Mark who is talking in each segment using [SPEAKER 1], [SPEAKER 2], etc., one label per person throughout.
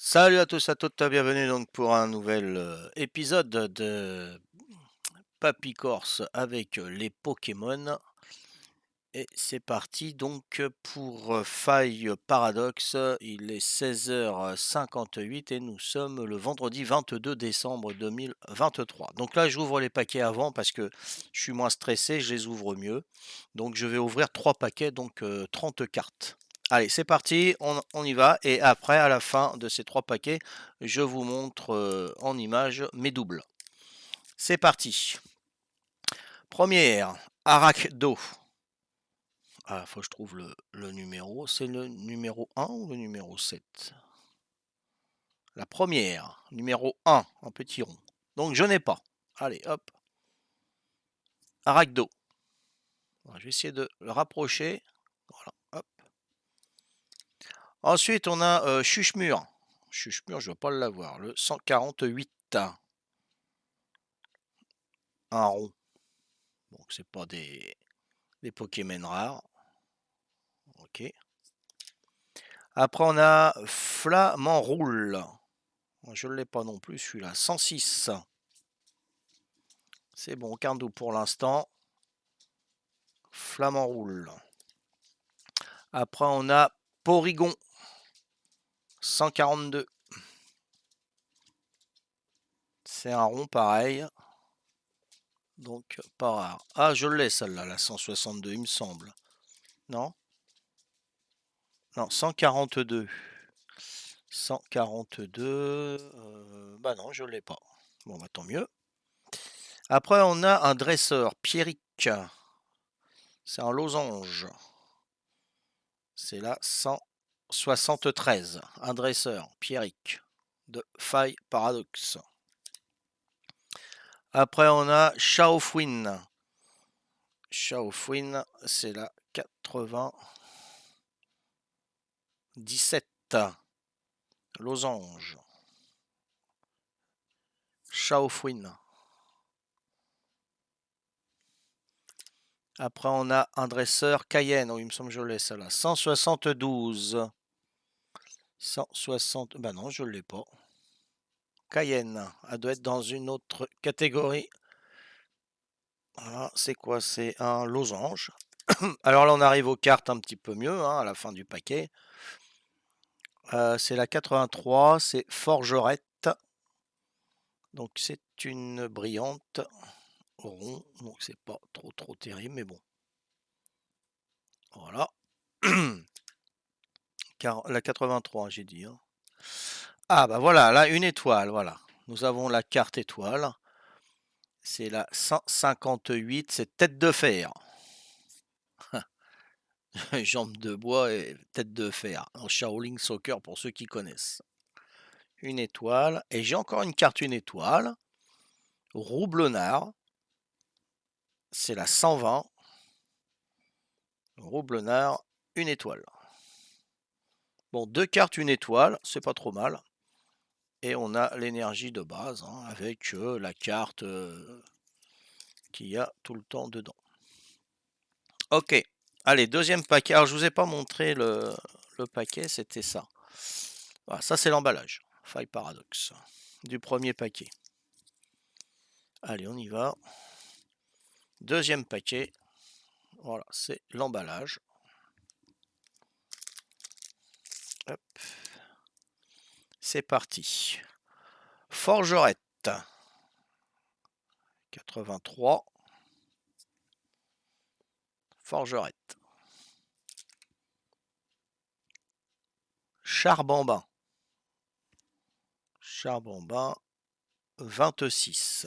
[SPEAKER 1] Salut à tous, à toutes, bienvenue donc pour un nouvel épisode de Papy Corse avec les Pokémon. Et c'est parti donc pour Faille Paradoxe. Il est 16h58 et nous sommes le vendredi 22 décembre 2023. Donc là, j'ouvre les paquets avant parce que je suis moins stressé, je les ouvre mieux. Donc je vais ouvrir 3 paquets, donc 30 cartes. Allez, c'est parti, on y va. Et après, à la fin de ces 3 paquets, je vous montre en image mes doubles. C'est parti. Première, Arachdo. Ah, faut que je trouve le numéro. C'est le numéro 1 ou le numéro 7? La première, numéro 1 en petit rond. Donc je n'ai pas. Allez, hop. Arachdo. Je vais essayer de le rapprocher. Voilà, hop. Ensuite, on a Chuchemur. Chuchemur, je ne vais pas l'avoir. Le 148. Un rond. Donc, c'est pas des Pokémon rares. Ok. Après, on a Flamand Roule. Je ne l'ai pas non plus, celui-là. 106. C'est bon, aucun doute pour l'instant. Flamand Roule. Après, on a Porygon. 142. C'est un rond pareil. Donc, pas rare. Ah, je l'ai celle-là, la 162, il me semble. Non? Non, 142. 142. Bah non, je ne l'ai pas. Bon, bah tant mieux. Après, on a un dresseur, Pierrick. C'est un losange. C'est la 173. Un dresseur, Pierrick, de Faille Paradoxe. Après, on a Shaofwin. Shaofwin, c'est la 97. Losange. Shaofwin. Après, on a un dresseur Cayenne. Oh, il me semble que je l'ai, celle-là. 172. 160. Bah non, je ne l'ai pas. Cayenne. Elle doit être dans une autre catégorie. Voilà, c'est quoi? C'est un losange. Alors là, on arrive aux cartes un petit peu mieux, hein, à la fin du paquet. C'est la 83, c'est Forgerette. Donc c'est une brillante rond, donc c'est pas trop terrible, mais bon. Voilà. Car la 83, j'ai dit. Hein. Ah bah voilà, là une étoile, voilà. Nous avons la carte étoile. C'est la 158, c'est tête de fer. Jambes de bois et tête de fer. En Shaolin Soccer pour ceux qui connaissent. Une étoile. Et j'ai encore une carte une étoile. Roublonard. C'est la 120. Roublonard, une étoile. Bon, deux cartes, une étoile, c'est pas trop mal. Et on a l'énergie de base, hein, avec la carte qu'il y a tout le temps dedans. Ok, allez, deuxième paquet. Alors, je vous ai pas montré le paquet, c'était ça. Voilà, ça c'est l'emballage. Faille Paradoxe. Du premier paquet. Allez, on y va. Deuxième paquet. Voilà, c'est l'emballage. Hop. C'est parti. Forgerette. 83. Forgerette. Charbambin. Charbambin. 26.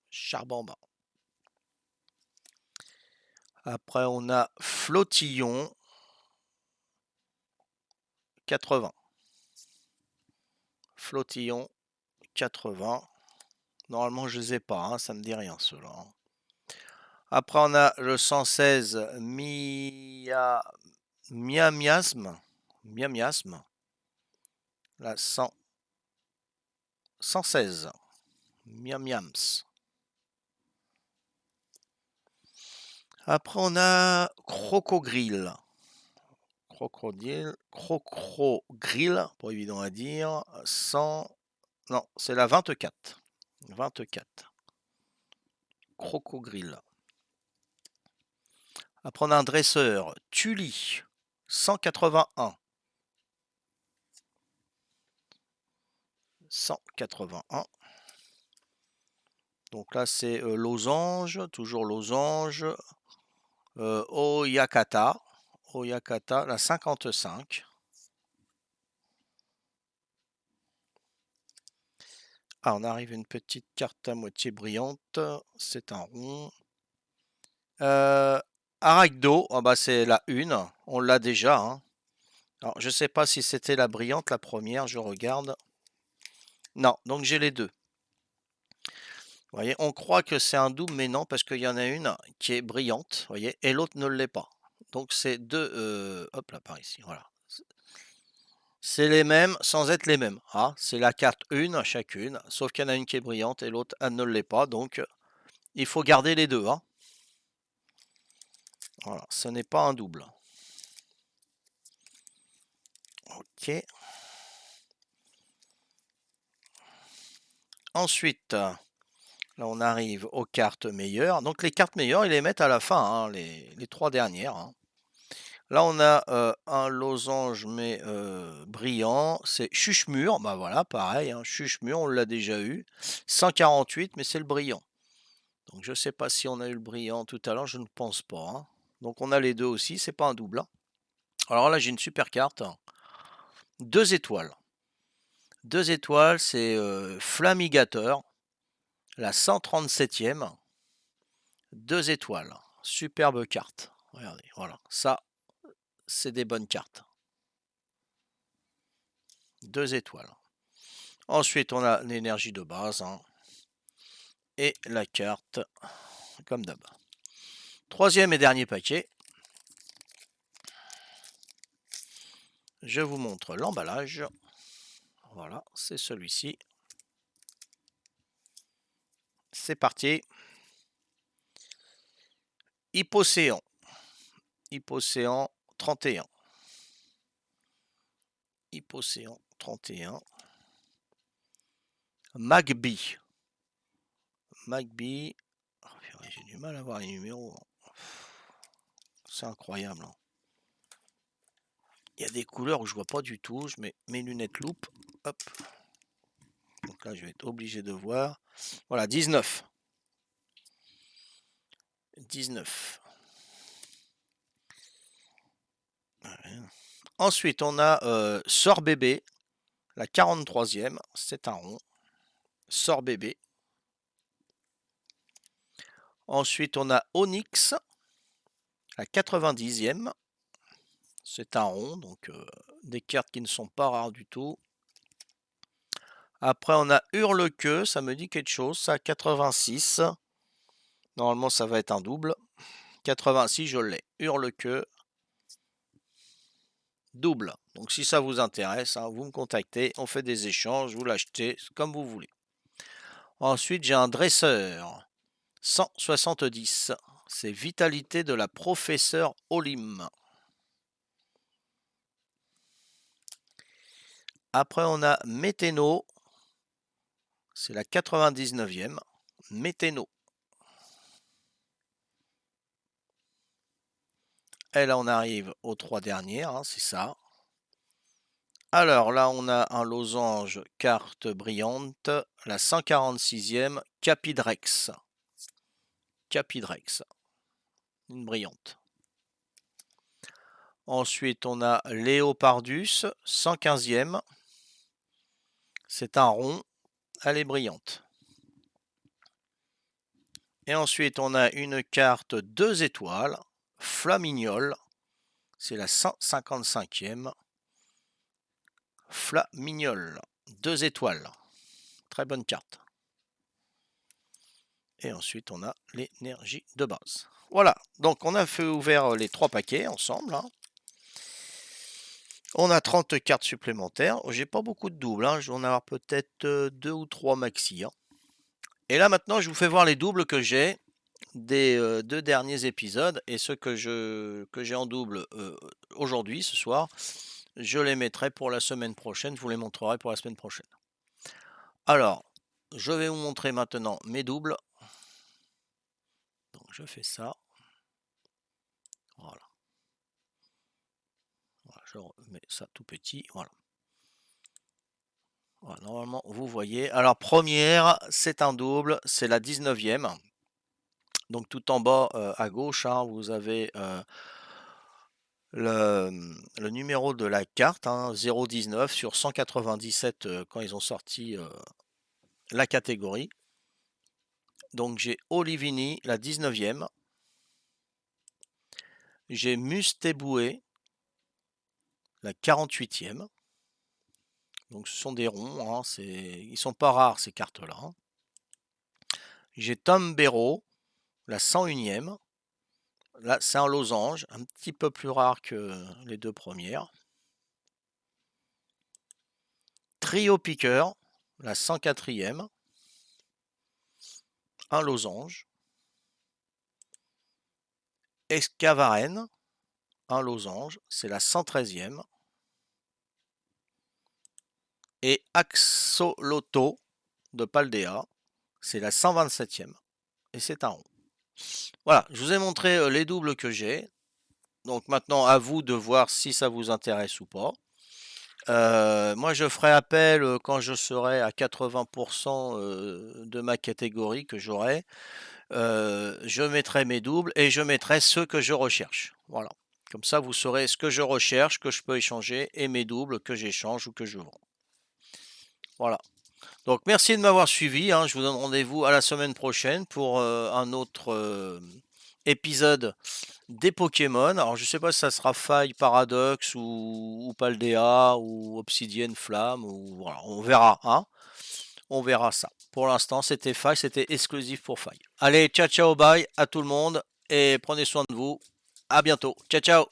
[SPEAKER 1] Charbambin. Après, on a Flottillon. 80. Flottillon. 80. Normalement, je les ai pas, hein, ça me dit rien ceux-là. Hein. Après, on a le 116 Miamiasme. Miamiasme. La 100, 116. Miamiams. Après, on a Crocogrill. Crocogrill, pas évident à dire. 100. Non, c'est la 24. 24. Crocogrill. Après, on a un dresseur. Tully. 181. 181. Donc là, c'est losange. Toujours losange. Oyakata. Oyakata, la 55. Ah, on arrive à une petite carte à moitié brillante. C'est un rond. Aragdo, ah bah c'est la 1. On l'a déjà, hein. Alors, je sais pas si c'était la brillante, la première. Je regarde. Non, donc j'ai les deux. Vous voyez, on croit que c'est un double, mais non, parce qu'il y en a une qui est brillante, vous voyez, et l'autre ne l'est pas. Donc c'est deux. Hop là, par ici, voilà. C'est les mêmes sans être les mêmes. Ah, c'est la carte 1 à chacune, sauf qu'il y en a une qui est brillante et l'autre elle ne l'est pas. Donc il faut garder les deux. Hein. Voilà, ce n'est pas un double. Ok. Ensuite, là on arrive aux cartes meilleures. Donc les cartes meilleures, ils les mettent à la fin, hein, les trois dernières. Hein. Là, on a un losange, mais brillant. C'est Chuchemur. Bah voilà, pareil. Hein, Chuchemur, on l'a déjà eu. 148, mais c'est le brillant. Donc, je ne sais pas si on a eu le brillant tout à l'heure. Je ne pense pas. Hein. Donc, on a les deux aussi. C'est pas un double. Hein. Alors là, j'ai une super carte. 2 étoiles. 2 étoiles, c'est Flamigateur. La 137e. 2 étoiles. Superbe carte. Regardez, voilà. Ça, c'est des bonnes cartes. 2 étoiles. Ensuite, on a l'énergie de base. Hein, et la carte, comme d'hab. Troisième et dernier paquet. Je vous montre l'emballage. Voilà, c'est celui-ci. C'est parti. Hypocéan. Hypocéan 31. Hypocéan 31. Magby. Magby. Oh, j'ai du mal à voir les numéros. C'est incroyable. Hein. Il y a des couleurs où je vois pas du tout. Je mets mes lunettes loupe. Hop. Donc là, je vais être obligé de voir. Voilà, 19. 19. Ensuite, on a Sort Bébé, la 43e. C'est un rond. Sort Bébé. Ensuite, on a Onyx, la 90e. C'est un rond, donc des cartes qui ne sont pas rares du tout. Après, on a Hurle-Queue, ça me dit quelque chose, ça, 86. Normalement, ça va être un double. 86, je l'ai. Hurle-Queue, double. Donc, si ça vous intéresse, hein, vous me contactez, on fait des échanges, vous l'achetez comme vous voulez. Ensuite, j'ai un dresseur, 170. C'est Vitalité de la professeure Olim. Après, on a Météno. C'est la 99e. Météno. Et là, on arrive aux 3 dernières. Hein, c'est ça. Alors là, on a un losange carte brillante. La 146e. Capidrex. Capidrex. Une brillante. Ensuite, on a Léopardus. 115e. C'est un rond. Elle est brillante. Et ensuite, on a une carte 2 étoiles, Flamignol. C'est la 155e. Flamignol, 2 étoiles. Très bonne carte. Et ensuite, on a l'énergie de base. Voilà, donc on a fait ouvert les 3 paquets ensemble. Hein. On a 30 cartes supplémentaires. J'ai pas beaucoup de doubles, hein. Je vais en avoir peut-être 2 ou 3 maxi. Hein. Et là, maintenant, je vous fais voir les doubles que j'ai. des 2 derniers épisodes et ceux que j'ai en double, aujourd'hui, ce soir, je les mettrai pour la semaine prochaine, je vous les montrerai pour la semaine prochaine. Alors, je vais vous montrer maintenant mes doubles. Donc je fais ça. Voilà. Voilà, je remets ça tout petit, voilà. Voilà, normalement, vous voyez. Alors première, c'est un double, c'est la 19e. Donc tout en bas, à gauche, hein, vous avez, le numéro de la carte, hein, 019 sur 197 quand ils ont sorti la catégorie. Donc j'ai Olivini, la 19e. J'ai Mustéboué, la 48e. Donc ce sont des ronds, hein, ils sont pas rares ces cartes-là, hein. J'ai Tom Béraud, la 101e. Là, c'est un losange, un petit peu plus rare que les deux premières. Trio Piqueur, la 104e. Un losange. Escavarenne, un losange, c'est la 113e. Et Axolotl de Paldea, c'est la 127e. Et c'est un rond. Voilà, je vous ai montré les doubles que j'ai. Donc maintenant, à vous de voir si ça vous intéresse ou pas. Moi, je ferai appel quand je serai à 80% de ma catégorie que j'aurai. Je mettrai mes doubles et je mettrai ceux que je recherche. Voilà. Comme ça, vous saurez ce que je recherche, que je peux échanger, et mes doubles que j'échange ou que je vends. Voilà. Donc, merci de m'avoir suivi, hein. Je vous donne rendez-vous à la semaine prochaine pour un autre épisode des Pokémon. Alors, je sais pas si ça sera Faille, Paradox ou Paldea ou Obsidienne, Flamme. Ou, voilà, on verra, hein. On verra ça. Pour l'instant, c'était Faille, c'était exclusif pour Faille. Allez, ciao, ciao, bye à tout le monde et prenez soin de vous. À bientôt. Ciao, ciao.